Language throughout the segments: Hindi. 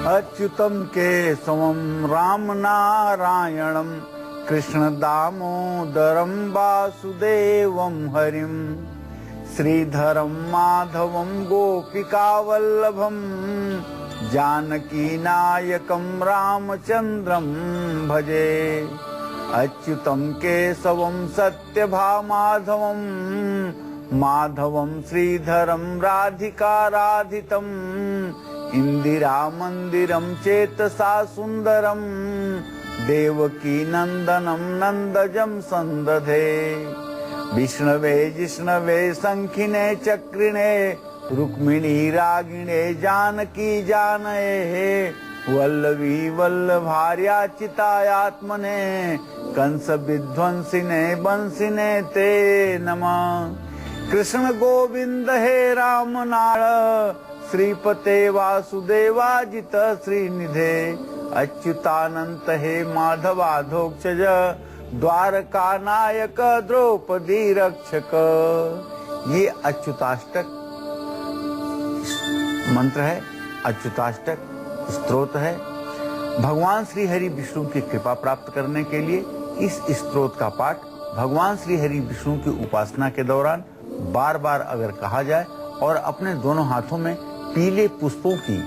अच्युतम केशवम राम नारायणम कृष्ण दामोदरम वासुदेवम हरिम श्रीधरम माधवम गोपिका वल्लभम जानकी नायकम रामचंद्रम भजे। अच्युतम केशवम सत्यभामाधवम माधवम श्रीधरम राधिका राधितम इंदिरा मंदिरम चेतसा सुंदरम देवकी नंदनम नंदजम संदधे। विष्णवे जिष्णवे शंखिने चक्रिणे रुक्मिणी रागिणे जानकी जानये वल्लवी वल्लभार्याचितायात्मने कंस विध्वंसिने बंसिने ते नमः। कृष्ण गोविंद हे राम नारायण श्रीपते वासुदेवाजित श्रीनिधे अच्युतानंत हे माधवाधोक्षज द्वारका नायक द्रौपदी रक्षक। ये अच्युताष्टक मंत्र है, अच्युताष्टक स्तोत्र है। भगवान श्री हरि विष्णु की कृपा प्राप्त करने के लिए इस स्तोत्र का पाठ भगवान श्री हरि विष्णु की उपासना के दौरान बार बार अगर कहा जाए और अपने दोनों हाथों में पीले पुष्पों की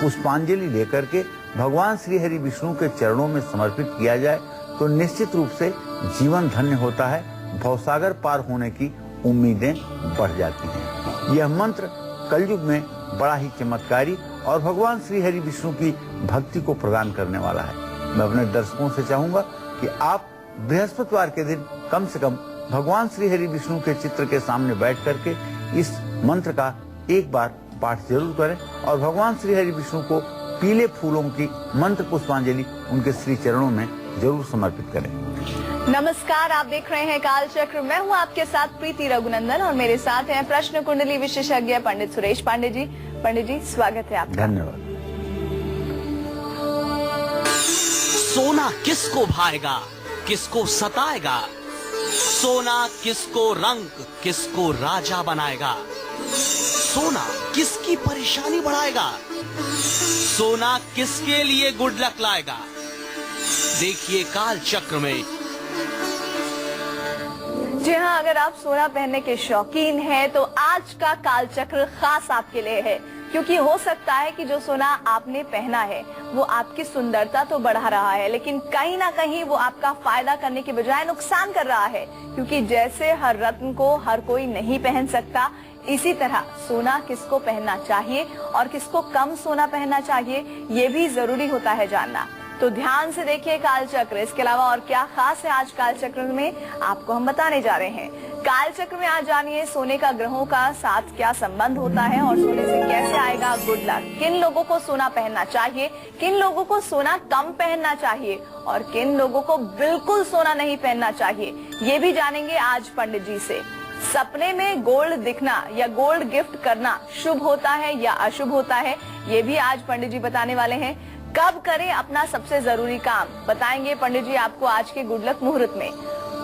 पुष्पांजलि लेकर के भगवान श्री हरि विष्णु के चरणों में समर्पित किया जाए तो निश्चित रूप से जीवन धन्य होता है, भवसागर पार होने की उम्मीदें बढ़ जाती हैं। यह मंत्र कलयुग में बड़ा ही चमत्कारी और भगवान श्री हरि विष्णु की भक्ति को प्रदान करने वाला है। मैं अपने दर्शकों से चाहूंगा कि आप बृहस्पतिवार के दिन कम से कम भगवान श्री हरि विष्णु के चित्र के सामने बैठ करके इस मंत्र का एक बार पाठ जरूर करें और भगवान श्री हरि विष्णु को पीले फूलों की मंत्र पुष्पांजलि उनके श्री चरणों में जरूर समर्पित करें। नमस्कार, आप देख रहे हैं काल चक्र। मैं हूं आपके साथ प्रीति रघुनंदन और मेरे साथ हैं प्रश्न कुंडली विशेषज्ञ पंडित सुरेश पांडे जी। पंडित जी, स्वागत है आपका। धन्यवाद। सोना किसको भाएगा, किसको सताएगा? सोना किसको रंग, किसको राजा बनाएगा? सोना किसकी परेशानी बढ़ाएगा? सोना किसके लिए गुड लक लाएगा? देखिए काल चक्र में। जी हाँ, अगर आप सोना पहनने के शौकीन हैं तो आज का काल चक्र खास आपके लिए है, क्योंकि हो सकता है कि जो सोना आपने पहना है वो आपकी सुंदरता तो बढ़ा रहा है, लेकिन कहीं ना कहीं वो आपका फायदा करने के बजाय नुकसान कर रहा है। क्योंकि जैसे हर रत्न को हर कोई नहीं पहन सकता, इसी तरह सोना किसको पहनना चाहिए और किसको कम सोना पहनना चाहिए ये भी जरूरी होता है जानना। तो ध्यान से देखिए काल चक्र। इसके अलावा और क्या खास है आज काल चक्र में, आपको हम बताने जा रहे हैं। काल चक्र में आज जानिए सोने का ग्रहों का साथ क्या संबंध होता है और सोने से कैसे आएगा गुड लक। किन लोगों को सोना पहनना चाहिए, किन लोगों को सोना कम पहनना चाहिए और किन लोगों को बिल्कुल सोना नहीं पहनना चाहिए, ये भी जानेंगे आज पंडित जी से। सपने में गोल्ड दिखना या गोल्ड गिफ्ट करना शुभ होता है या अशुभ होता है, ये भी आज पंडित जी बताने वाले हैं। कब करें अपना सबसे जरूरी काम, बताएंगे पंडित जी आपको आज के गुड लक मुहूर्त में।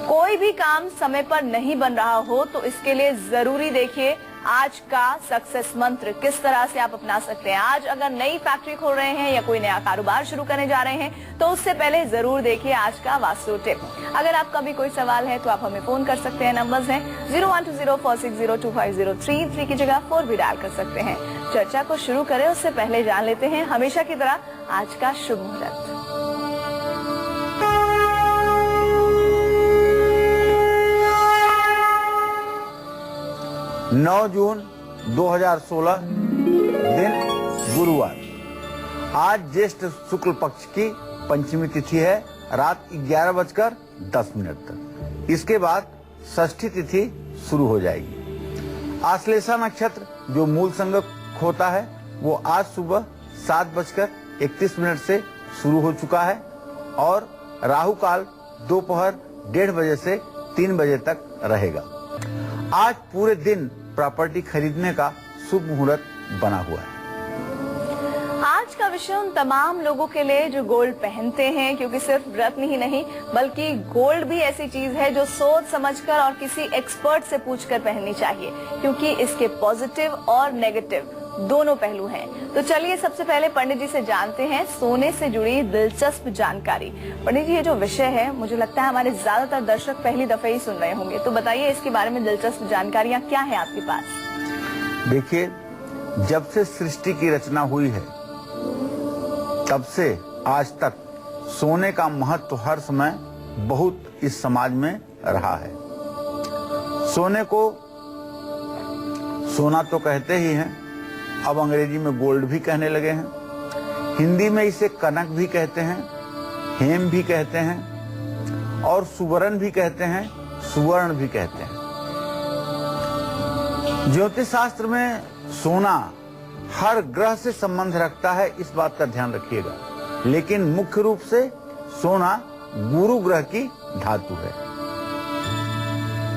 कोई भी काम समय पर नहीं बन रहा हो तो इसके लिए जरूरी देखिए आज का सक्सेस मंत्र किस तरह से आप अपना सकते हैं। आज अगर नई फैक्ट्री खोल रहे हैं या कोई नया कारोबार शुरू करने जा रहे हैं तो उससे पहले जरूर देखिए आज का वास्तु टिप। अगर आपका भी कोई सवाल है तो आप हमें फोन कर सकते हैं। नंबर्स हैं 012046025033, 3 की जगह 4 भी डायल कर सकते हैं। चर्चा को शुरू करें उससे पहले जान लेते हैं हमेशा की तरह आज का शुभ मुहूर्त। 9 जून 2016 दिन गुरुवार। आज ज्येष्ठ शुक्ल पक्ष की पंचमी तिथि है, रात 11:10 तक। इसके बाद षष्ठी तिथि शुरू हो जाएगी। आश्लेषा नक्षत्र जो मूल संगत होता है वो आज सुबह 7:31 से शुरू हो चुका है और राहु काल दोपहर 1:30 बजे से 3 बजे तक रहेगा। आज पूरे दिन प्रॉपर्टी खरीदने का शुभ मुहूर्त बना हुआ है। आज का विषय उन तमाम लोगों के लिए जो गोल्ड पहनते हैं, क्योंकि सिर्फ रत्न ही नहीं बल्कि गोल्ड भी ऐसी चीज है जो सोच समझकर और किसी एक्सपर्ट से पूछकर पहननी चाहिए, क्योंकि इसके पॉजिटिव और नेगेटिव दोनों पहलू हैं। तो चलिए सबसे पहले पंडित जी से जानते हैं सोने से जुड़ी दिलचस्प जानकारी। पंडित जी, ये जो विषय है मुझे लगता है हमारे ज्यादातर दर्शक पहली दफे ही सुन रहे होंगे, तो बताइए इसके बारे में दिलचस्प जानकारियां क्या है आपके पास? देखिए, जब से सृष्टि की रचना हुई है तब से आज तक सोने का महत्व हर समय बहुत इस समाज में रहा है। सोने को सोना तो कहते ही हैं, अब अंग्रेजी में गोल्ड भी कहने लगे हैं। हिंदी में इसे कनक भी कहते हैं, हेम भी कहते हैं और सुवर्ण भी कहते हैं, सुवर्ण भी कहते हैं। ज्योतिष शास्त्र में सोना हर ग्रह से संबंध रखता है, इस बात का ध्यान रखिएगा। लेकिन मुख्य रूप से सोना गुरु ग्रह की धातु है।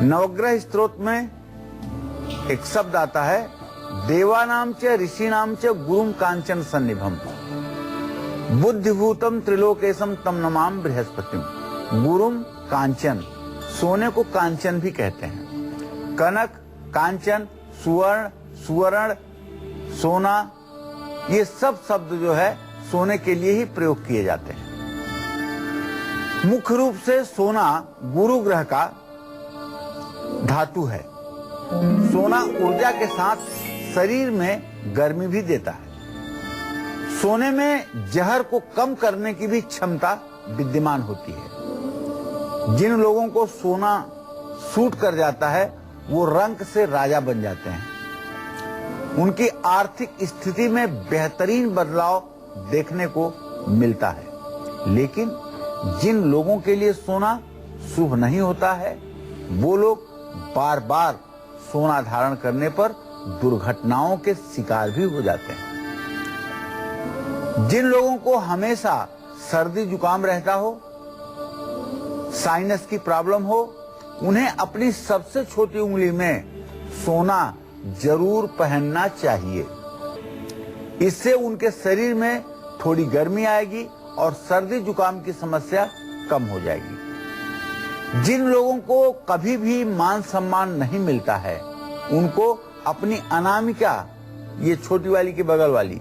नवग्रह स्तोत्र में एक शब्द आता है, देवानाम च ऋषिनाम च गुरुम कांचन सन्निभम बुद्धिभूतम त्रिलोकेशम तम नमाम बृहस्पतिम। गुरुम कांचन, सोने को कांचन भी कहते हैं। कनक, कांचन, सुवर्ण, सुवर्ण, सोना, ये सब शब्द जो है सोने के लिए ही प्रयोग किए जाते हैं। मुख्य रूप से सोना गुरु ग्रह का धातु है। सोना ऊर्जा के साथ शरीर में गर्मी भी देता है। सोने में जहर को कम करने की भी क्षमता विद्यमान होती है। जिन लोगों को सोना सूट कर जाता है वो रंक से राजा बन जाते हैं। उनकी आर्थिक स्थिति में बेहतरीन बदलाव देखने को मिलता है। लेकिन जिन लोगों के लिए सोना शुभ नहीं होता है वो लोग बार बार सोना धारण करने पर दुर्घटनाओं के शिकार भी हो जाते हैं। जिन लोगों को हमेशा सर्दी जुकाम रहता हो, साइनस की प्रॉब्लम हो, उन्हें अपनी सबसे छोटी उंगली में सोना जरूर पहनना चाहिए। इससे उनके शरीर में थोड़ी गर्मी आएगी और सर्दी जुकाम की समस्या कम हो जाएगी। जिन लोगों को कभी भी मान सम्मान नहीं मिलता है उनको अपनी अनामिका, ये छोटी वाली की बगल वाली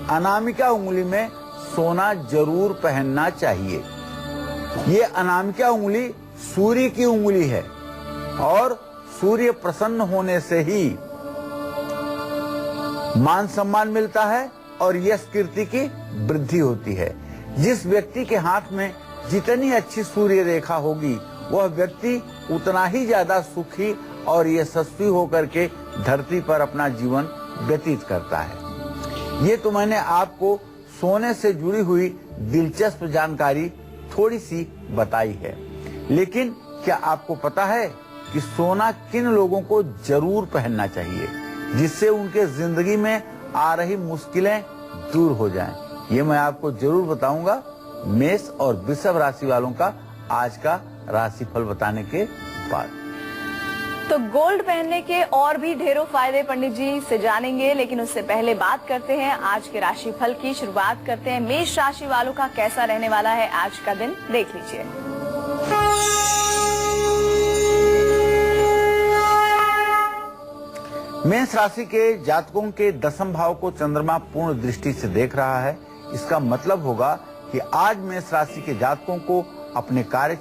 अनामिका उंगली में सोना जरूर पहनना चाहिए। ये अनामिका उंगली सूर्य की उंगली है और सूर्य प्रसन्न होने से ही मान सम्मान मिलता है और यश कीर्ति की वृद्धि होती है। जिस व्यक्ति के हाथ में जितनी अच्छी सूर्य रेखा होगी वह व्यक्ति उतना ही ज्यादा सुखी और यशस्वी होकर के धरती पर अपना जीवन व्यतीत करता है। ये तो मैंने आपको सोने से जुड़ी हुई दिलचस्प जानकारी थोड़ी सी बताई है। लेकिन क्या आपको पता है कि सोना किन लोगों को जरूर पहनना चाहिए जिससे उनके जिंदगी में आ रही मुश्किलें दूर हो जाएं? ये मैं आपको जरूर बताऊंगा मेष और वृषभ राशि वालों का आज का राशिफल बताने के बाद। तो गोल्ड पहनने के और भी ढेरों फायदे पंडित जी से जानेंगे, लेकिन उससे पहले बात करते हैं आज के राशिफल की। शुरुआत करते हैं मेष राशि वालों का कैसा रहने वाला है आज का दिन, देख लीजिए। मेष राशि के जातकों के दसम भाव को चंद्रमा पूर्ण दृष्टि से देख रहा है। इसका मतलब होगा कि आज मेष राशि के जातकों को अपने कार्य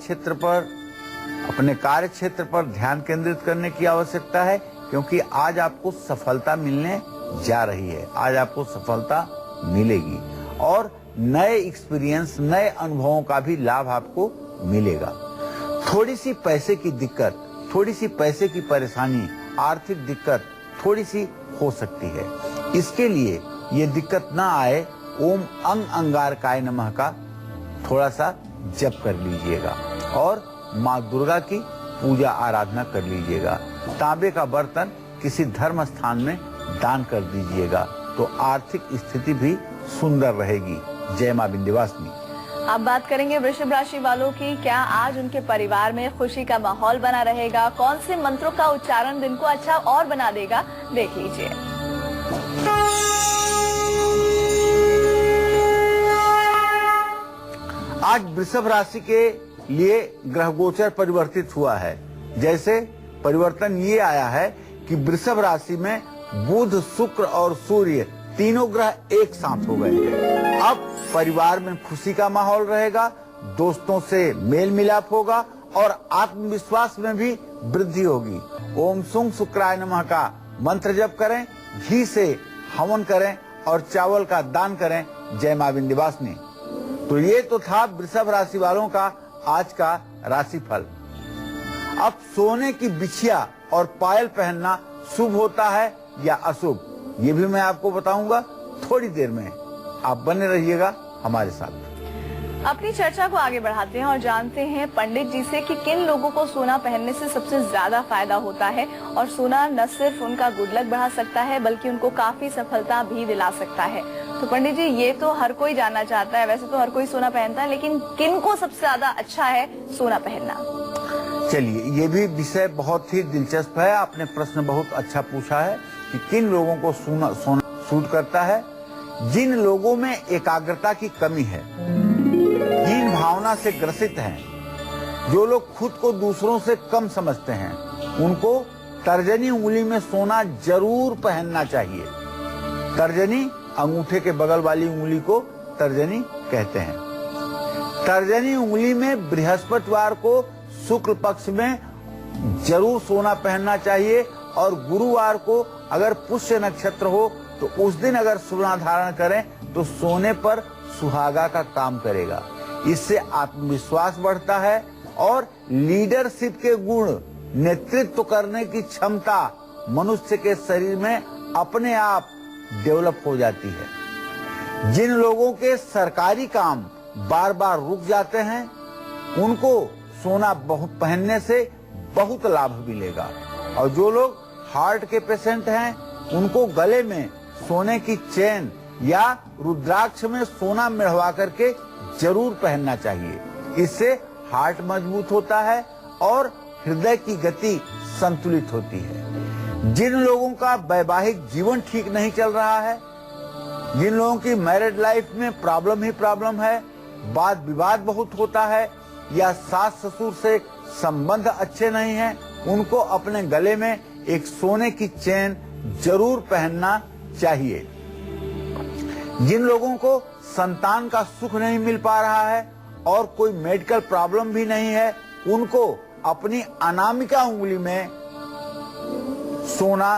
क्षेत्र पर ध्यान केंद्रित करने की आवश्यकता है, क्योंकि आज आपको सफलता मिलने जा रही है। आज आपको सफलता मिलेगी और नए एक्सपीरियंस, नए अनुभवों का भी लाभ आपको मिलेगा। थोड़ी सी पैसे की दिक्कत, थोड़ी सी पैसे की परेशानी, आर्थिक दिक्कत थोड़ी सी हो सकती है। इसके लिए ये दिक्कत ना आए, ओम अंग अंगारकाय नमः का थोड़ा सा जप कर लीजिएगा और माँ दुर्गा की पूजा आराधना कर लीजिएगा। तांबे का बर्तन किसी धर्म स्थान में दान कर दीजिएगा तो आर्थिक स्थिति भी सुंदर रहेगी। जय माँ विंध्यवासिनी। अब बात करेंगे वृषभ राशि वालों की। क्या आज उनके परिवार में खुशी का माहौल बना रहेगा? कौन से मंत्रों का उच्चारण दिन को अच्छा और बना देगा, देख लीजिए। आज वृषभ राशि के लिए ग्रह गोचर परिवर्तित हुआ है। जैसे परिवर्तन ये आया है कि वृषभ राशि में बुध, शुक्र और सूर्य तीनों ग्रह एक साथ हो गए। अब परिवार में खुशी का माहौल रहेगा, दोस्तों से मेल मिलाप होगा और आत्मविश्वास में भी वृद्धि होगी। ओम सुंग शुक्राय नमः का मंत्र जप करें, घी से हवन करें और चावल का दान करें। जय मां विंध्यवासिनी। तो ये तो था वृषभ राशि वालों का आज का राशिफल। अब सोने की बिछिया और पायल पहनना शुभ होता है या अशुभ, ये भी मैं आपको बताऊंगा थोड़ी देर में। आप बने रहिएगा हमारे साथ। अपनी चर्चा को आगे बढ़ाते हैं और जानते हैं पंडित जी से कि किन लोगों को सोना पहनने से सबसे ज्यादा फायदा होता है और सोना न सिर्फ उनका गुड लक बढ़ा सकता है बल्कि उनको काफी सफलता भी दिला सकता है। तो पंडित जी, ये तो हर कोई जानना चाहता है, वैसे तो हर कोई सोना पहनता है, लेकिन किन को सबसे ज्यादा अच्छा है सोना पहनना? चलिए, ये भी विषय बहुत ही दिलचस्प है। आपने प्रश्न बहुत अच्छा पूछा है कि किन लोगों को सोना सूट करता है। जिन लोगों में एकाग्रता की कमी है, हीन भावना से ग्रसित हैं, जो लोग खुद को दूसरों से कम समझते हैं, उनको तर्जनी उंगली में सोना जरूर पहनना चाहिए। तर्जनी, अंगूठे के बगल वाली उंगली को तर्जनी कहते हैं। तर्जनी उंगली में बृहस्पतिवार को शुक्ल पक्ष में जरूर सोना पहनना चाहिए और गुरुवार को अगर पुष्य नक्षत्र हो तो उस दिन अगर सोना धारण करें तो सोने पर सुहागा का काम करेगा। इससे आत्मविश्वास बढ़ता है और लीडरशिप के गुण, नेतृत्व करने की क्षमता मनुष्य के शरीर में अपने आप डेवलप हो जाती है। जिन लोगों के सरकारी काम बार बार रुक जाते हैं, उनको सोना बहुत पहनने से बहुत लाभ मिलेगा। और जो लोग हार्ट के पेशेंट हैं, उनको गले में सोने की चेन या रुद्राक्ष में सोना मढ़वा करके जरूर पहनना चाहिए। इससे हार्ट मजबूत होता है और हृदय की गति संतुलित होती है। जिन लोगों का वैवाहिक जीवन ठीक नहीं चल रहा है, जिन लोगों की मैरिड लाइफ में प्रॉब्लम ही प्रॉब्लम है, वाद विवाद बहुत होता है या सास ससुर से संबंध अच्छे नहीं हैं, उनको अपने गले में एक सोने की चेन जरूर पहनना चाहिए। जिन लोगों को संतान का सुख नहीं मिल पा रहा है और कोई मेडिकल प्रॉब्लम भी नहीं है, उनको अपनी अनामिका उंगली में सोना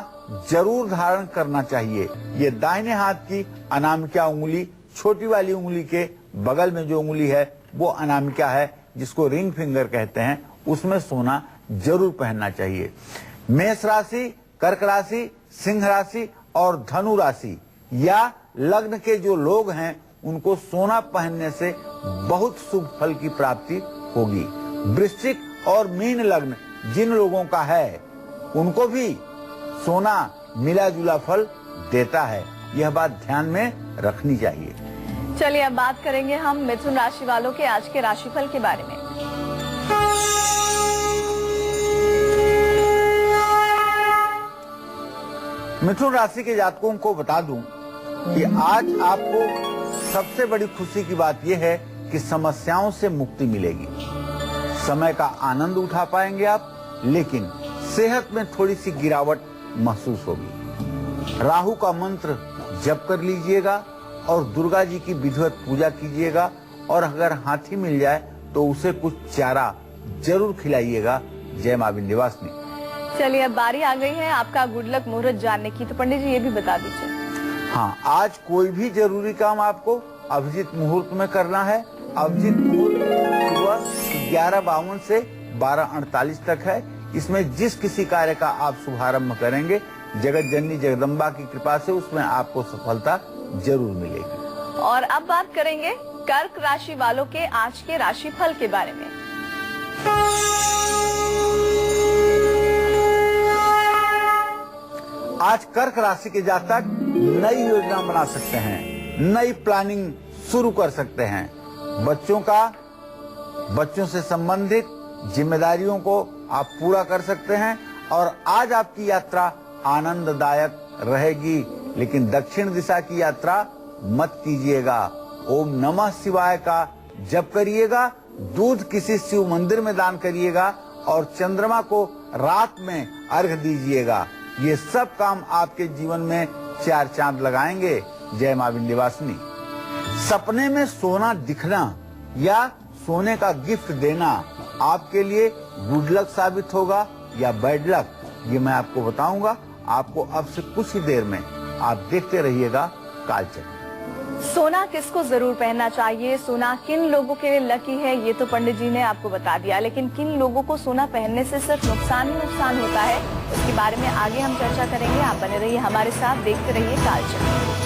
जरूर धारण करना चाहिए। ये दाहिने हाथ की अनामिका उंगली, छोटी वाली उंगली के बगल में जो उंगली है वो अनामिका है, जिसको रिंग फिंगर कहते हैं, उसमें सोना जरूर पहनना चाहिए। मेष राशि, कर्क राशि, सिंह राशि और धनु राशि या लग्न के जो लोग हैं, उनको सोना पहनने से बहुत शुभ फल की प्राप्ति होगी। वृश्चिक और मीन लग्न जिन लोगों का है, उनको भी सोना मिला जुला फल देता है। यह बात ध्यान में रखनी चाहिए। चलिए अब बात करेंगे हम मिथुन राशि वालों के आज के राशिफल के बारे में। मिथुन राशि के जातकों को बता दूं कि आज आपको सबसे बड़ी खुशी की बात यह है कि समस्याओं से मुक्ति मिलेगी। समय का आनंद उठा पाएंगे आप, लेकिन सेहत में थोड़ी सी गिरावट महसूस होगी। राहु का मंत्र जप कर लीजिएगा और दुर्गा जी की विधिवत पूजा कीजिएगा और अगर हाथी मिल जाए तो उसे कुछ चारा जरूर खिलाइएगा। जय मां विंध्यवासिनी। चलिए अब बारी आ गई है आपका गुड लक मुहूर्त जानने की, तो पंडित जी ये भी बता दीजिए। हाँ, आज कोई भी जरूरी काम आपको अभिजीत मुहूर्त में करना है। अभिजीत मुहूर्त सुबह 11:52 से 12:48 तक है। इसमें जिस किसी कार्य का आप शुभारंभ करेंगे, जगत जननी जगदम्बा की कृपा से उसमें आपको सफलता जरूर मिलेगी। और अब बात करेंगे कर्क राशि वालों के आज के राशिफल के बारे में। आज कर्क राशि के जातक नई योजना बना सकते हैं, नई प्लानिंग शुरू कर सकते हैं। बच्चों से संबंधित जिम्मेदारियों को आप पूरा कर सकते हैं और आज आपकी यात्रा आनंददायक रहेगी। लेकिन दक्षिण दिशा की यात्रा मत कीजिएगा। ओम नमः शिवाय का जप करिएगा, दूध किसी शिव मंदिर में दान करिएगा और चंद्रमा को रात में अर्घ दीजिएगा। ये सब काम आपके जीवन में 4 चांद लगाएंगे। जय मां विंध्यवासिनी। सपने में सोना दिखना या सोने का गिफ्ट देना आपके लिए गुड लक साबित होगा या बैड लक, ये मैं आपको बताऊंगा। आपको अब से कुछ ही देर में आप देखते रहिएगा कालचक्र। सोना किसको जरूर पहनना चाहिए, सोना किन लोगों के लिए लकी है, ये तो पंडित जी ने आपको बता दिया, लेकिन किन लोगों को सोना पहनने से सिर्फ नुकसान ही नुकसान होता है, इसके बारे में आगे हम चर्चा करेंगे। आप बने रहिए हमारे साथ, देखते रहिए कालचक्र।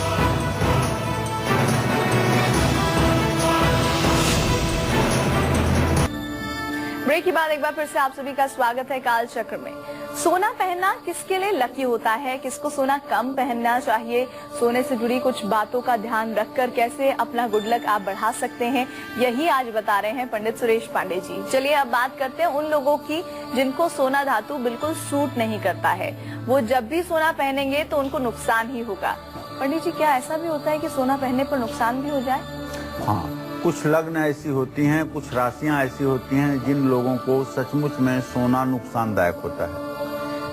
ब्रेक के बाद एक बार फिर से आप सभी का स्वागत है काल चक्र में। सोना पहनना किसके लिए लकी होता है, किसको सोना कम पहनना चाहिए, सोने से जुड़ी कुछ बातों का ध्यान रखकर कैसे अपना गुड लक आप बढ़ा सकते हैं, यही आज बता रहे हैं पंडित सुरेश पांडे जी। चलिए अब बात करते हैं उन लोगों की जिनको सोना धातु बिल्कुल सूट नहीं करता है। वो जब भी सोना पहनेंगे तो उनको नुकसान ही होगा। पंडित जी, क्या ऐसा भी होता है कि सोना पहनने पर नुकसान भी हो जाए? हाँ, कुछ लग्न ऐसी होती हैं, कुछ राशियां ऐसी होती हैं जिन लोगों को सचमुच में सोना नुकसानदायक होता है।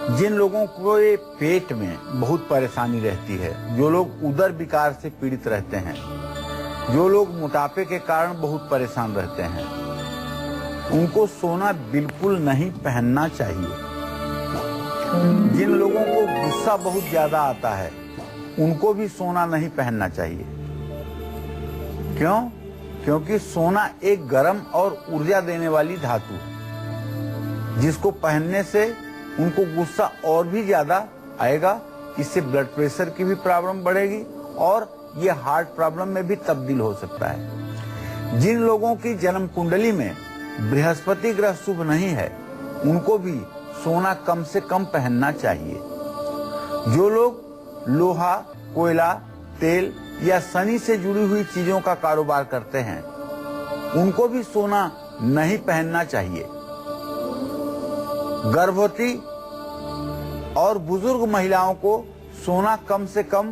जिन लोगों को ये पेट में बहुत परेशानी रहती है, जो लोग उदर विकार से पीड़ित रहते हैं, जो लोग मोटापे के कारण बहुत परेशान रहते हैं, उनको सोना बिल्कुल नहीं पहनना चाहिए। जिन लोगों को गुस्सा बहुत ज्यादा आता है, उनको भी सोना नहीं पहनना चाहिए। क्यों? क्योंकि सोना एक गर्म और ऊर्जा देने वाली धातु है, जिसको पहनने से उनको गुस्सा और भी ज्यादा आएगा। इससे ब्लड प्रेशर की भी प्रॉब्लम बढ़ेगी और ये हार्ट प्रॉब्लम में भी तब्दील हो सकता है। जिन लोगों की जन्म कुंडली में बृहस्पति ग्रह शुभ नहीं है, उनको भी सोना कम से कम पहनना चाहिए। जो लोग लोहा, कोयला, तेल या शनि से जुड़ी हुई चीजों का कारोबार करते हैं, उनको भी सोना नहीं पहनना चाहिए। गर्भवती और बुजुर्ग महिलाओं को सोना कम से कम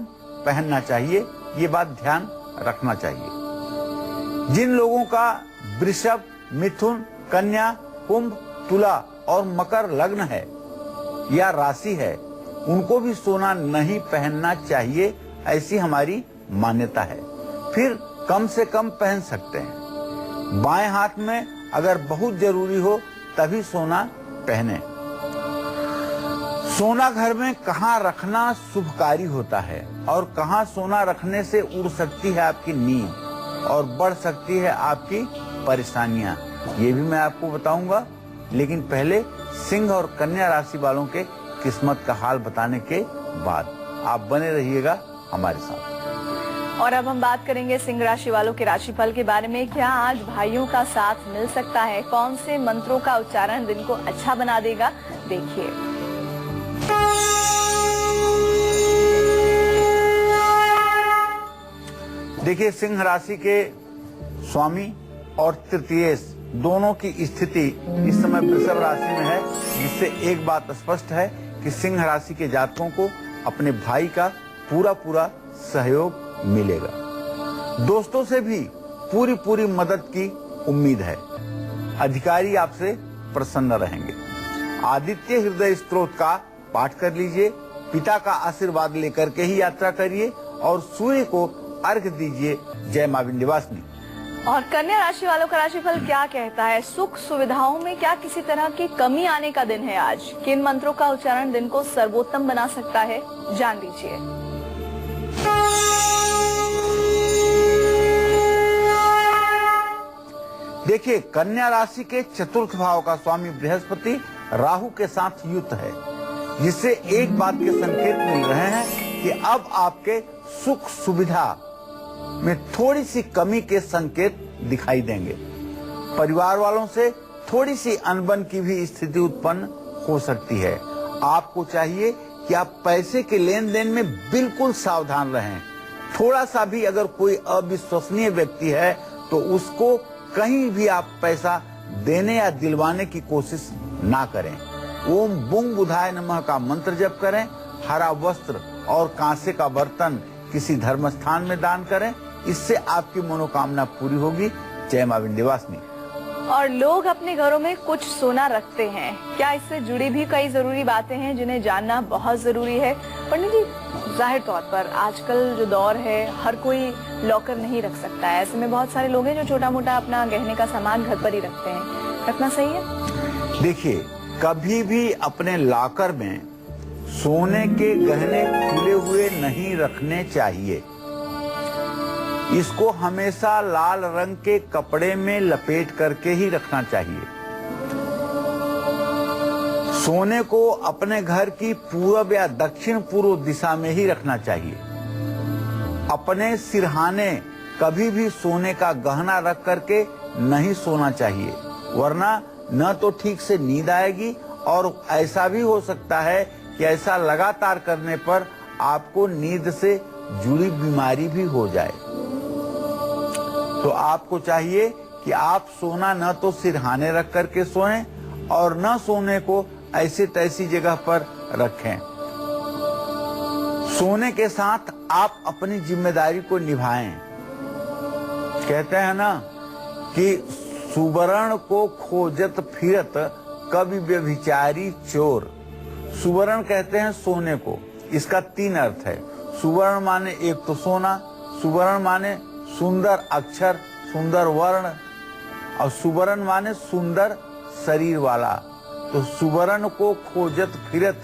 पहनना चाहिए, ये बात ध्यान रखना चाहिए। जिन लोगों का वृषभ, मिथुन, कन्या, कुंभ, तुला और मकर लग्न है या राशि है, उनको भी सोना नहीं पहनना चाहिए, ऐसी हमारी मान्यता है। फिर कम से कम पहन सकते हैं। बाएं हाथ में अगर बहुत जरूरी हो तभी सोना पहने। सोना घर में कहाँ रखना शुभकारी होता है और कहाँ सोना रखने से उड़ सकती है आपकी नींद और बढ़ सकती है आपकी परेशानियां, ये भी मैं आपको बताऊंगा। लेकिन पहले सिंह और कन्या राशि वालों के किस्मत का हाल बताने के बाद आप बने रहिएगा हमारे साथ। और अब हम बात करेंगे सिंह राशि वालों के राशिफल के बारे में। क्या आज भाइयों का साथ मिल सकता है? कौन से मंत्रों का उच्चारण दिन को अच्छा बना देगा, देखिए। देखिए, सिंह राशि के स्वामी और तृतीयेश दोनों की स्थिति इस समय वृषभ राशि में है, जिससे एक बात स्पष्ट है कि सिंह राशि के जातकों को अपने भाई का पूरा सहयोग मिलेगा। दोस्तों से भी पूरी मदद की उम्मीद है। अधिकारी आपसे प्रसन्न रहेंगे। आदित्य हृदय स्तोत्र का पाठ कर लीजिए। पिता का आशीर्वाद लेकर के ही यात्रा करिए और सूर्य को अर्घ दीजिए। जय मां विंध्यवासिनी। और कन्या राशि वालों का राशिफल क्या कहता है? सुख सुविधाओं में क्या किसी तरह की कमी आने का दिन है आज? किन मंत्रों का उच्चारण दिन को सर्वोत्तम बना सकता है, जान लीजिए। देखिए, कन्या राशि के चतुर्थ भाव का स्वामी बृहस्पति राहु के साथ युक्त है, जिससे एक बात के संकेत मिल रहे हैं कि अब आपके सुख सुविधा में थोड़ी सी कमी के संकेत दिखाई देंगे। परिवार वालों से थोड़ी सी अनबन की भी स्थिति उत्पन्न हो सकती है। आपको चाहिए कि आप पैसे के लेन देन में बिल्कुल सावधान रहें। थोड़ा सा भी अगर कोई अविश्वसनीय व्यक्ति है तो उसको कहीं भी आप पैसा देने या दिलवाने की कोशिश ना करें। ओम बुंग बुधाय नमः का मंत्र जप करें। हरा वस्त्र और कांसे का बर्तन किसी धर्म स्थान में दान करें। इससे आपकी मनोकामना पूरी होगी। जय मां विंध्यवासिनी। और लोग अपने घरों में कुछ सोना रखते हैं, क्या इससे जुड़ी भी कई जरूरी बातें हैं जिन्हें जानना बहुत जरूरी है। पंडित जी, जाहिर तौर पर आजकल जो दौर है हर कोई लॉकर नहीं रख सकता है, ऐसे में बहुत सारे लोग हैं जो छोटा मोटा अपना गहने का सामान घर पर ही रखते हैं, रखना सही है? देखिए, कभी भी अपने लॉकर में सोने के गहने खुले हुए नहीं रखने चाहिए। इसको हमेशा लाल रंग के कपड़े में लपेट करके ही रखना चाहिए। सोने को अपने घर की पूर्व या दक्षिण पूर्व दिशा में ही रखना चाहिए। अपने सिरहाने कभी भी सोने का गहना रख करके नहीं सोना चाहिए, वरना न तो ठीक से नींद आएगी और ऐसा भी हो सकता है कि ऐसा लगातार करने पर आपको नींद से जुड़ी बीमारी भी हो जाए। तो आपको चाहिए कि आप सोना न तो सिरहाने रख करके सोएं और न सोने को ऐसी तैसी जगह पर रखें। सोने के साथ आप अपनी जिम्मेदारी को निभाएं। कहते हैं ना कि सुवर्ण को खोजत फिरत कभी व्यभिचारी चोर। सुवर्ण कहते हैं सोने को, इसका 3 अर्थ है। सुवर्ण माने एक तो सोना, सुवर्ण माने सुंदर अक्षर, सुंदर वर्ण, और सुवर्ण माने सुंदर शरीर वाला। तो सुवर्ण को खोजत फिरत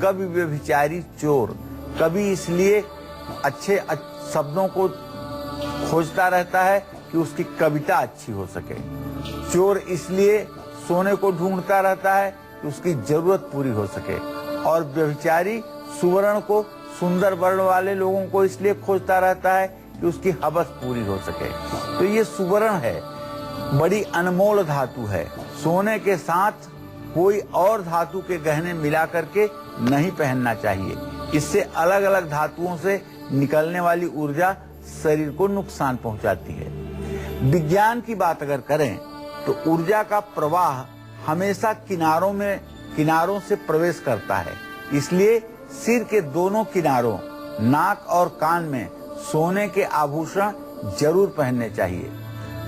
कभी व्यभिचारी चोर, कभी इसलिए अच्छे शब्दों को खोजता रहता है कि उसकी कविता अच्छी हो सके। चोर इसलिए सोने को ढूंढता रहता है कि उसकी जरूरत पूरी हो सके। और व्यभिचारी सुवर्ण को, सुंदर वर्ण वाले लोगों को इसलिए खोजता रहता है कि उसकी हवस पूरी हो सके। तो ये सुवर्ण है, बड़ी अनमोल धातु है। सोने के साथ कोई और धातु के गहने मिला करके नहीं पहनना चाहिए। इससे अलग अलग धातुओं से निकलने वाली ऊर्जा शरीर को नुकसान पहुंचाती है। विज्ञान की बात अगर करें तो ऊर्जा का प्रवाह हमेशा किनारों से प्रवेश करता है। इसलिए सिर के दोनों किनारों, नाक और कान में सोने के आभूषण जरूर पहनने चाहिए।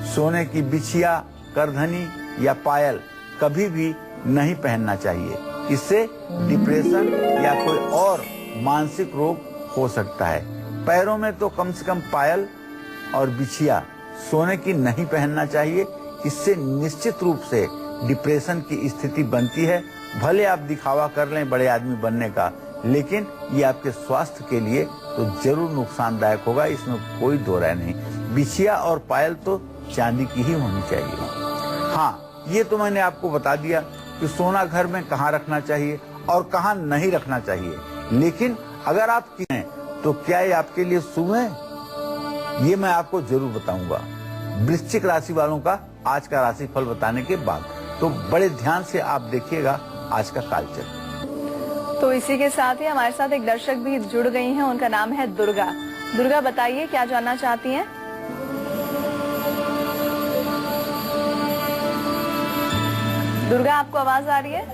सोने की बिछिया, करधनी या पायल कभी भी नहीं पहनना चाहिए। इससे डिप्रेशन या कोई और मानसिक रोग हो सकता है। पैरों में तो कम से कम पायल और बिछिया सोने की नहीं पहनना चाहिए। इससे निश्चित रूप से डिप्रेशन की स्थिति बनती है। भले आप दिखावा कर लें बड़े आदमी बनने का, लेकिन ये आपके स्वास्थ्य के लिए तो जरूर नुकसानदायक होगा, इसमें कोई दो राय नहीं। बिछिया और पायल तो चांदी की ही होनी चाहिए। हाँ, ये तो मैंने आपको बता दिया कि सोना घर में कहाँ रखना चाहिए और कहाँ नहीं रखना चाहिए। लेकिन अगर आप किए तो क्या ये आपके लिए शुभ है, ये मैं आपको जरूर बताऊंगा वृश्चिक राशि वालों का आज का राशिफल बताने के बाद। तो बड़े ध्यान से आप देखिएगा आज का कालचक्र। तो इसी के साथ ही हमारे साथ एक दर्शक भी जुड़ गई हैं, उनका नाम है दुर्गा। दुर्गा, बताइए क्या जानना चाहती हैं? दुर्गा, आपको आवाज आ रही है?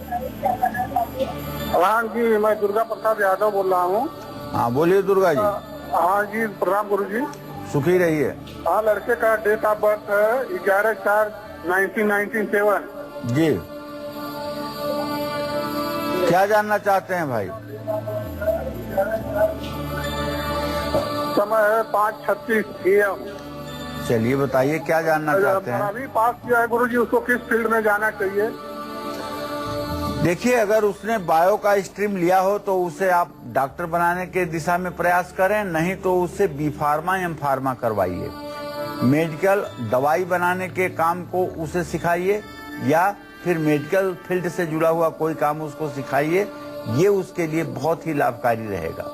हाँ जी, मैं दुर्गा प्रसाद यादव बोल रहा हूँ। हाँ बोलिए दुर्गा जी। हाँ जी, प्रणाम गुरु जी। सुखी रहिए। हाँ, लड़के का डेट ऑफ बर्थ है 11/4/1997। जी, क्या जानना चाहते हैं भाई? समय है 5:36 AM। चलिए बताइए क्या जानना चाहते हैं? अभी पास किया है गुरुजी, उसको किस फील्ड में जाना चाहिए? देखिए, अगर उसने बायो का स्ट्रीम लिया हो तो उसे आप डॉक्टर बनाने के दिशा में प्रयास करें, नहीं तो उससे बी फार्मा एम फार्मा करवाइए। मेडिकल दवाई बनाने के काम को उसे सिखाइए या फिर मेडिकल फील्ड से जुड़ा हुआ कोई काम उसको सिखाइए। ये उसके लिए बहुत ही लाभकारी रहेगा।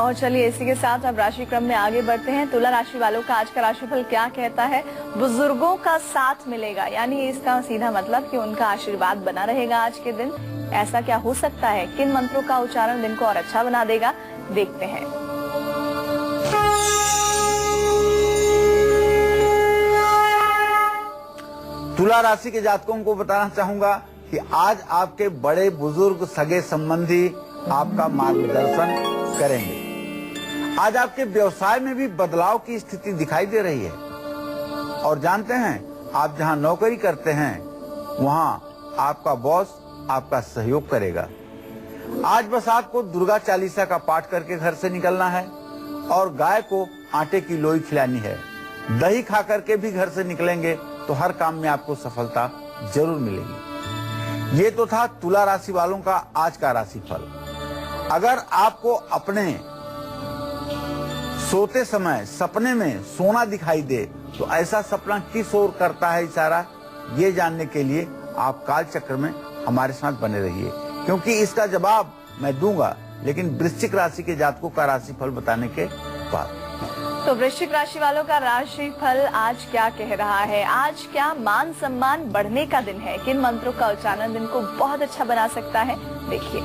और चलिए इसी के साथ अब राशि क्रम में आगे बढ़ते हैं। तुला राशि वालों का आज का राशिफल क्या कहता है? बुजुर्गों का साथ मिलेगा, यानी इसका सीधा मतलब कि उनका आशीर्वाद बना रहेगा आज के दिन। ऐसा क्या हो सकता है? किन मंत्रों का उच्चारण दिन को और अच्छा बना देगा, देखते हैं। तुला राशि के जातकों को बताना चाहूंगा कि आज आपके बड़े बुजुर्ग सगे संबंधी आपका मार्गदर्शन करेंगे। आज आपके व्यवसाय में भी बदलाव की स्थिति दिखाई दे रही है। और जानते हैं, आप जहां नौकरी करते हैं वहां आपका बॉस आपका सहयोग करेगा। आज बस आपको दुर्गा चालीसा का पाठ करके घर से निकलना है और गाय को आटे की लोई खिलानी है। दही खा करके भी घर से निकलेंगे तो हर काम में आपको सफलता जरूर मिलेगी। ये तो था तुला राशि वालों का आज का राशिफल। अगर आपको अपने सोते समय सपने में सोना दिखाई दे तो ऐसा सपना किस ओर करता है इशारा, ये जानने के लिए आप काल चक्र में हमारे साथ बने रहिए, क्योंकि इसका जवाब मैं दूंगा, लेकिन वृश्चिक राशि के जातकों का राशिफल बताने के बाद। तो वृश्चिक राशि वालों का राशिफल आज क्या कह रहा है? आज क्या मान सम्मान बढ़ने का दिन है? किन मंत्रों का उच्चारण दिन को बहुत अच्छा बना सकता है? देखिए।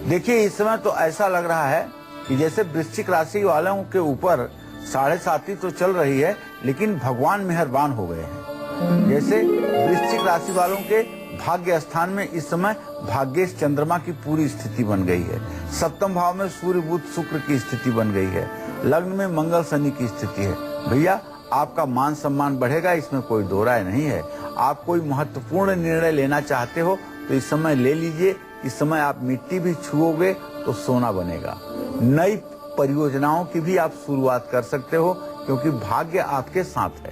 देखिए, इस समय तो ऐसा लग रहा है कि जैसे वृश्चिक राशि वालों के ऊपर 7.5 तो चल रही है, लेकिन भगवान मेहरबान हो गए हैं। जैसे वृश्चिक राशि वालों के भाग्य स्थान में इस समय भाग्येश चंद्रमा की पूरी स्थिति बन गई है। सप्तम भाव में सूर्य बुध शुक्र की स्थिति बन गई है। लग्न में मंगल शनि की स्थिति है। भैया, आपका मान सम्मान बढ़ेगा, इसमें कोई दो राय नहीं है। आप कोई महत्वपूर्ण निर्णय लेना चाहते हो तो इस समय ले लीजिए। इस समय आप मिट्टी भी छुओगे तो सोना बनेगा। नई परियोजनाओं की भी आप शुरुआत कर सकते हो, क्योंकि भाग्य आपके साथ है।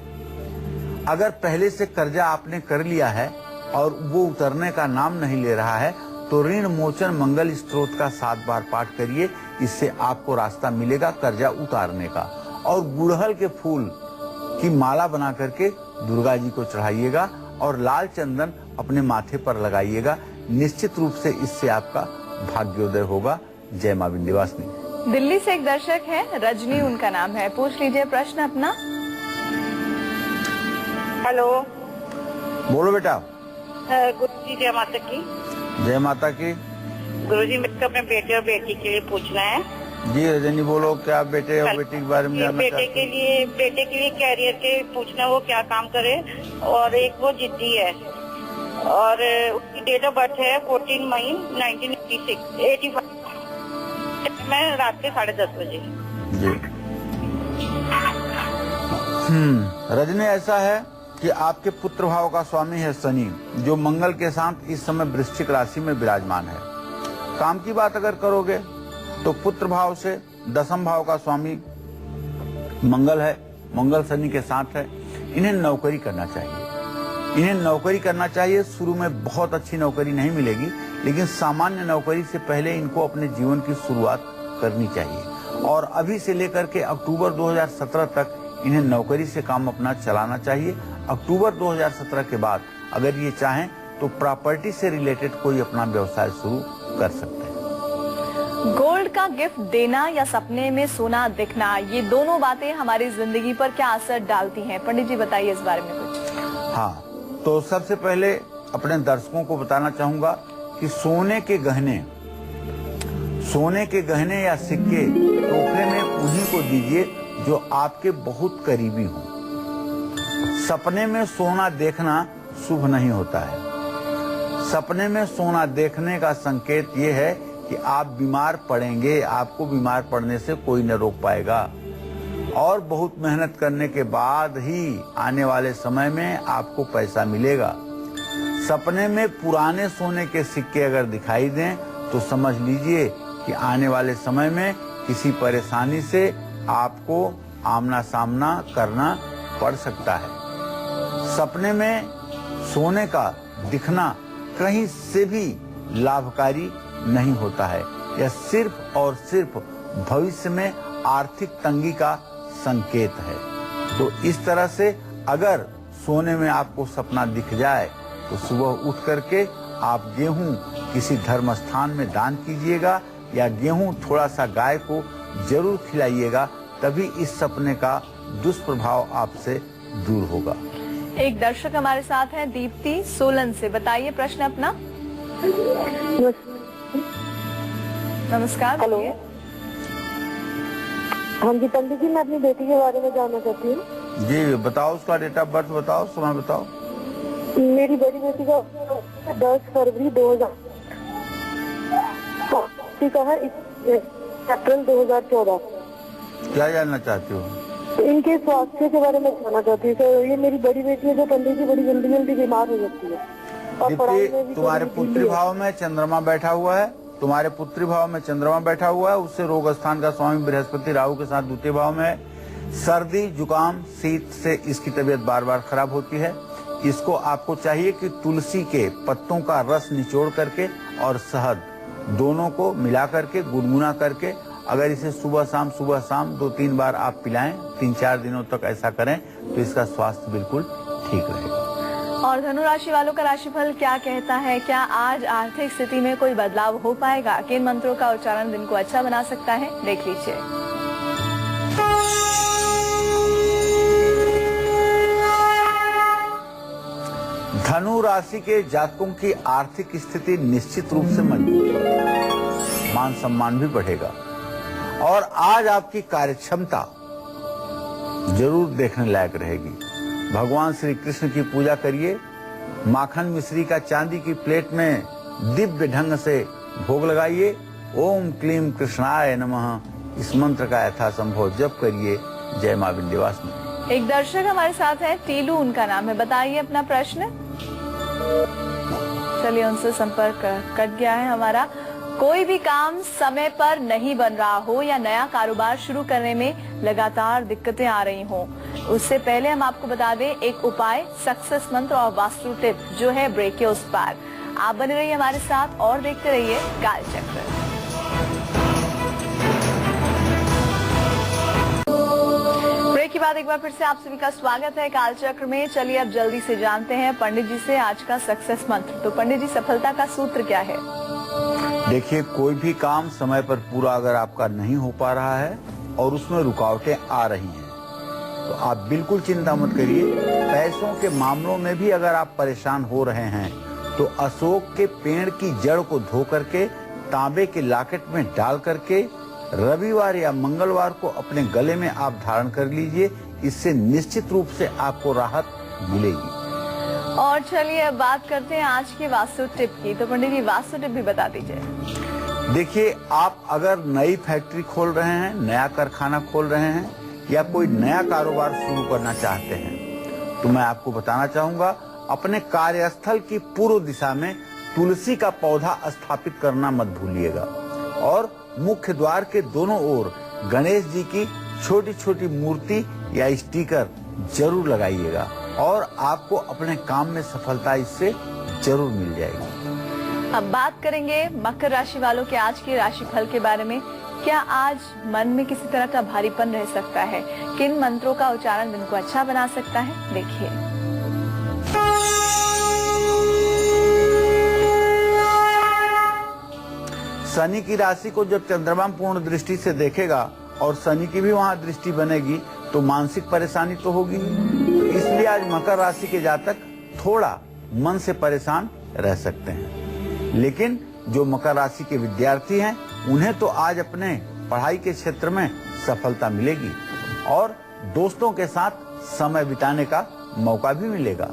अगर पहले से कर्जा आपने कर लिया है और वो उतरने का नाम नहीं ले रहा है तो ऋण मोचन मंगल स्त्रोत का 7 बार पाठ करिए। इससे आपको रास्ता मिलेगा कर्जा उतारने का। और गुड़हल के फूल की माला बना करके दुर्गा जी को चढ़ाइएगा और लाल चंदन अपने माथे पर लगाइएगा। निश्चित रूप से इससे आपका भाग्योदय होगा। जय मां विंध्यवासिनी। दिल्ली से एक दर्शक है, रजनी उनका नाम है, पूछ लीजिए प्रश्न अपना। हेलो, बोलो बेटा। गुरुजी जय माता की। जय माता की। गुरुजी, मेरे को अपने बेटे और बेटी के लिए पूछना है। जी रजनी, बोलो, क्या बेटे और बेटी के बारे में जानना बेटे चाहते हैं? बेटे के लिए कैरियर के पूछना, वो क्या काम करे, और एक वो जिद्दी है और उसकी डेट ऑफ बर्थ है 14 मई 1985 में रात के 10:30 बजे। जी। रजनी, ऐसा है कि आपके पुत्र भाव का स्वामी है शनि, जो मंगल के साथ इस समय वृश्चिक राशि में विराजमान है। काम की बात अगर करोगे तो पुत्र भाव से 10th भाव का स्वामी मंगल है, मंगल शनि के साथ है। इन्हें नौकरी करना चाहिए। इन्हें नौकरी करना चाहिए। शुरू में बहुत अच्छी नौकरी नहीं मिलेगी, लेकिन सामान्य नौकरी से पहले इनको अपने जीवन की शुरुआत करनी चाहिए। और अभी से लेकर के अक्टूबर 2017 तक इन्हें नौकरी से काम अपना चलाना चाहिए। अक्टूबर 2017 के बाद अगर ये चाहें तो प्रॉपर्टी से रिलेटेड कोई अपना व्यवसाय शुरू कर सकते हैं। गोल्ड का गिफ्ट देना या सपने में सोना दिखना, ये दोनों बातें हमारी जिंदगी पर क्या असर डालती हैं? पंडित जी बताइए इस बारे में कुछ। हाँ, तो सबसे पहले अपने दर्शकों को बताना चाहूंगा कि सोने के गहने या सिक्के तोहफे में उन्हीं को दीजिए जो आपके बहुत करीबी हों। सपने में सोना देखना शुभ नहीं होता है। सपने में सोना देखने का संकेत ये है कि आप बीमार पड़ेंगे। आपको बीमार पड़ने से कोई न रोक पाएगा और बहुत मेहनत करने के बाद ही आने वाले समय में आपको पैसा मिलेगा। सपने में पुराने सोने के सिक्के अगर दिखाई दें तो समझ लीजिए कि आने वाले समय में किसी परेशानी से आपको आमना सामना करना पड़ सकता है। सपने में सोने का दिखना कहीं से भी लाभकारी नहीं होता है। यह सिर्फ और सिर्फ भविष्य में आर्थिक तंगी का संकेत है। तो इस तरह से अगर सोने में आपको सपना दिख जाए तो सुबह उठ करके आप गेहूं किसी धर्म स्थान में दान कीजिएगा या गेहूं थोड़ा सा गाय को जरूर खिलाइएगा, तभी इस सपने का दुष्प्रभाव आपसे दूर होगा। एक दर्शक हमारे साथ हैं, दीप्ति सोलन से, बताइए प्रश्न अपना। नमस्कार। हेलो। हाँ जी पंडित जी, मैं अपनी बेटी के बारे में जानना चाहती हूँ। जी बताओ, उसका डेट ऑफ बर्थ बताओ, समय बताओ। मेरी बड़ी बेटी का 10 फरवरी 2000 का है। अप्रैल 2014। क्या जानना चाहते हो? इनके स्वास्थ्य के बारे में जानना चाहती हूँ। तो ये मेरी बड़ी बेटी है जो पंडित जी बड़ी जल्दी जल्दी बीमार हो जाती है और पढ़ाई में दीप्ति, भी तुम्हारे थोड़ी पुत्री ढीली है। भाव में चंद्रमा बैठा हुआ है। तुम्हारे पुत्री भाव में चंद्रमा बैठा हुआ है, उससे रोग स्थान का स्वामी बृहस्पति राहु के साथ द्वितीय भाव में है। सर्दी जुकाम शीत से इसकी तबीयत बार बार खराब होती है। इसको आपको चाहिए कि तुलसी के पत्तों का रस निचोड़ करके और शहद दोनों को मिला करके गुनगुना करके अगर इसे सुबह शाम 2-3 बार आप पिलाएं, 3-4 दिनों तक ऐसा करें तो इसका स्वास्थ्य बिल्कुल ठीक रहेगा। और धनु राशि वालों का राशिफल क्या कहता है? क्या आज आर्थिक स्थिति में कोई बदलाव हो पाएगा? किन मंत्रों का उच्चारण दिन को अच्छा बना सकता है? देख लीजिए। धनु राशि के जातकों की आर्थिक स्थिति निश्चित रूप से मजबूत है, मान सम्मान भी बढ़ेगा और आज आपकी कार्यक्षमता जरूर देखने लायक रहेगी। भगवान श्री कृष्ण की पूजा करिए। माखन मिश्री का चांदी की प्लेट में दिव्य ढंग से भोग लगाइए। ओम क्लीम कृष्णाय नमः इस मंत्र का यथासंभव जप करिए। जय मां विंध्यवासिनी। एक दर्शक हमारे साथ है, टीलू उनका नाम है। बताइए अपना प्रश्न। चलिए, उनसे संपर्क कट गया है हमारा। कोई भी काम समय पर नहीं बन रहा हो या नया कारोबार शुरू करने में लगातार दिक्कतें आ रही हो, उससे पहले हम आपको बता दें एक उपाय, सक्सेस मंत्र और वास्तु टिप जो है ब्रेक के उस पार। आप बने रहिए हमारे साथ और देखते रहिए कालचक्र। ब्रेक के बाद एक बार फिर से आप सभी का स्वागत है कालचक्र में। चलिए अब जल्दी से जानते हैं पंडित जी से आज का सक्सेस मंत्र। तो पंडित जी, सफलता का सूत्र क्या है? देखिए, कोई भी काम समय पर पूरा अगर आपका नहीं हो पा रहा है और उसमें रुकावटें आ रही हैं तो आप बिल्कुल चिंता मत करिए। पैसों के मामलों में भी अगर आप परेशान हो रहे हैं तो अशोक के पेड़ की जड़ को धो करके तांबे के लॉकेट में डाल करके रविवार या मंगलवार को अपने गले में आप धारण कर लीजिए। इससे निश्चित रूप से आपको राहत मिलेगी। और चलिए अब बात करते हैं आज की वास्तु टिप की। तो पंडित जी, वास्तु टिप भी बता दीजिए। देखिए, आप अगर नई फैक्ट्री खोल रहे हैं, नया कारखाना खोल रहे हैं या कोई नया कारोबार शुरू करना चाहते हैं तो मैं आपको बताना चाहूंगा, अपने कार्यस्थल की पूर्व दिशा में तुलसी का पौधा स्थापित करना मत भूलिएगा और मुख्य द्वार के दोनों ओर गणेश जी की छोटी छोटी मूर्ति या स्टिकर जरूर लगाइएगा और आपको अपने काम में सफलता इससे जरूर मिल जाएगी। अब बात करेंगे मकर राशि वालों के आज के राशिफल के बारे में। क्या आज मन में किसी तरह का भारीपन रह सकता है? किन मंत्रों का उच्चारण दिन को अच्छा बना सकता है? देखिए। शनि की राशि को जब चंद्रमा पूर्ण दृष्टि से देखेगा और शनि की भी वहां दृष्टि बनेगी तो मानसिक परेशानी तो होगी। तो इसलिए आज मकर राशि के जातक थोड़ा मन से परेशान रह सकते हैं, लेकिन जो मकर राशि के विद्यार्थी हैं उन्हें तो आज अपने पढ़ाई के क्षेत्र में सफलता मिलेगी और दोस्तों के साथ समय बिताने का मौका भी मिलेगा।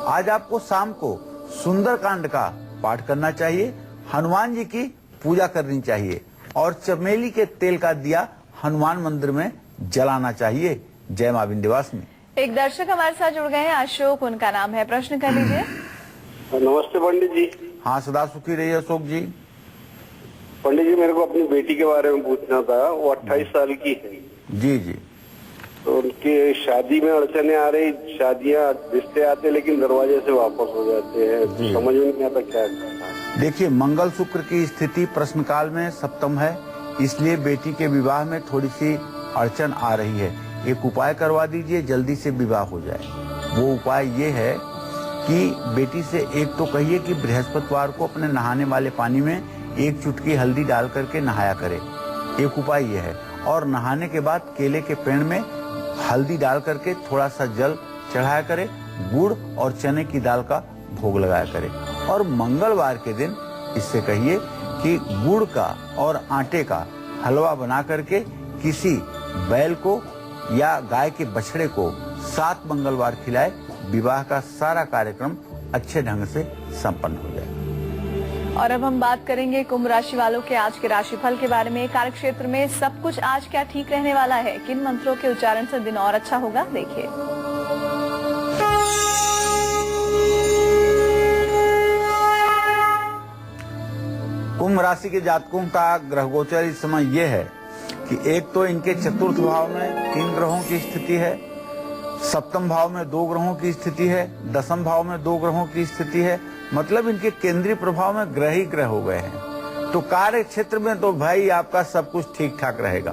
आज आपको शाम को सुंदरकांड का पाठ करना चाहिए, हनुमान जी की पूजा करनी चाहिए और चमेली के तेल का दिया हनुमान मंदिर में जलाना चाहिए। जय मां विंध्यवासिनी। एक दर्शक हमारे साथ जुड़ गए हैं, अशोक उनका नाम है। प्रश्न कर लीजिए। नमस्ते पंडित जी। हाँ, सदा सुखी रहिए अशोक जी। पंडित जी, मेरे को अपनी बेटी के बारे में पूछना था। वो 28 साल की है। जी जी। तो उनकी शादी में अड़चने आ रही, शादियां रिश्ते आते लेकिन दरवाजे से वापस हो जाते हैं। समझ में नहीं आता क्या करना। देखिए, मंगल शुक्र की स्थिति प्रश्न काल में सप्तम है, इसलिए बेटी के विवाह में थोड़ी सी अड़चन आ रही है। एक उपाय करवा दीजिए, जल्दी से विवाह हो जाए। वो उपाय ये है कि बेटी से एक तो कहिए कि बृहस्पतिवार को अपने नहाने वाले पानी में एक चुटकी हल्दी डाल करके नहाया करे। एक उपाय ये है। और नहाने के बाद केले के पेड़ में हल्दी डाल करके थोड़ा सा जल चढ़ाया करे, गुड़ और चने की दाल का भोग लगाया करे। और मंगलवार के दिन इससे कहिए कि गुड़ का और आटे का हलवा बना करके किसी बैल को या गाय के बछड़े को 7 मंगलवार खिलाए। विवाह का सारा कार्यक्रम अच्छे ढंग से संपन्न हो जाए। और अब हम बात करेंगे कुंभ राशि वालों के आज के राशिफल के बारे में। कार्य क्षेत्र में सब कुछ आज क्या ठीक रहने वाला है, किन मंत्रों के उच्चारण से दिन और अच्छा होगा, देखिए। कुंभ राशि के जातकों का ग्रह गोचर इस समय यह है कि एक तो इनके चतुर्थ भाव में 3 ग्रहों की स्थिति है, सप्तम भाव में 2 ग्रहों की स्थिति है, दसम भाव में 2 ग्रहों की स्थिति है। मतलब इनके केंद्रीय प्रभाव में ग्रह ही ग्रह हो गए हैं। तो कार्य क्षेत्र में तो भाई आपका सब कुछ ठीक ठाक रहेगा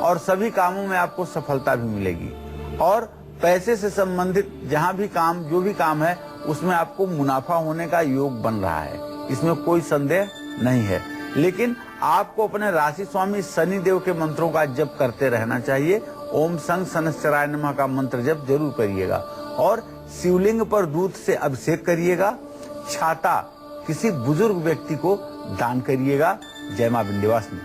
और सभी कामों में आपको सफलता भी मिलेगी और पैसे से संबंधित जहां भी काम, जो भी काम है, उसमें आपको मुनाफा होने का योग बन रहा है, इसमें कोई संदेह नहीं है। लेकिन आपको अपने राशि स्वामी शनि देव के मंत्रों का जप करते रहना चाहिए। ओम शं शनश्चराय नमः का मंत्र जप जरूर करिएगा और शिवलिंग पर दूध से अभिषेक करिएगा। छाता किसी बुजुर्ग व्यक्ति को दान करिएगा। जय मां विंध्यवासिनी।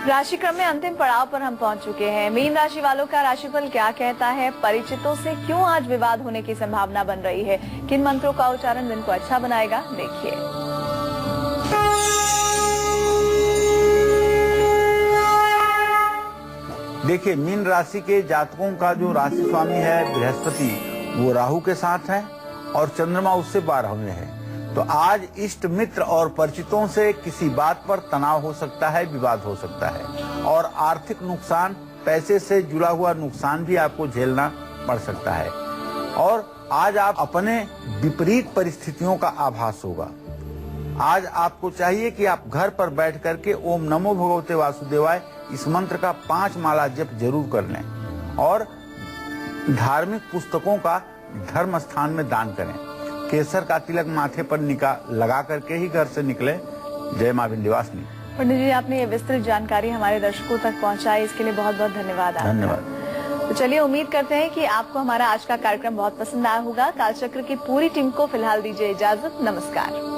राशिक्रम में अंतिम पड़ाव पर हम पहुंच चुके हैं। मीन राशि वालों का राशिफल क्या कहता है, परिचितों से क्यों आज विवाद होने की संभावना बन रही है, किन मंत्रों का उच्चारण दिन को अच्छा बनाएगा, देखिए। देखिए, मीन राशि के जातकों का जो राशि स्वामी है बृहस्पति, वो राहु के साथ है और चंद्रमा उससे 12वें में है। तो आज इष्ट मित्र और परिचितों से किसी बात पर तनाव हो सकता है, विवाद हो सकता है और आर्थिक नुकसान, पैसे से जुड़ा हुआ नुकसान भी आपको झेलना पड़ सकता है। और आज आप अपने विपरीत परिस्थितियों का आभास होगा। आज आपको चाहिए कि आप घर पर बैठ करके ओम नमो भगवते वासुदेवाय इस मंत्र का 5 माला जप जरूर कर लें और धार्मिक पुस्तकों का धर्म स्थान में दान करें। केसर का तिलक माथे पर लगा करके ही घर से निकले। जय मां विंध्यवासिनी। पंडित जी, आपने ये विस्तृत जानकारी हमारे दर्शकों तक पहुंचाई, इसके लिए बहुत बहुत धन्यवाद। धन्यवाद। तो चलिए, उम्मीद करते हैं कि आपको हमारा आज का कार्यक्रम बहुत पसंद आया होगा। कालचक्र की पूरी टीम को फिलहाल दीजिए इजाजत। नमस्कार।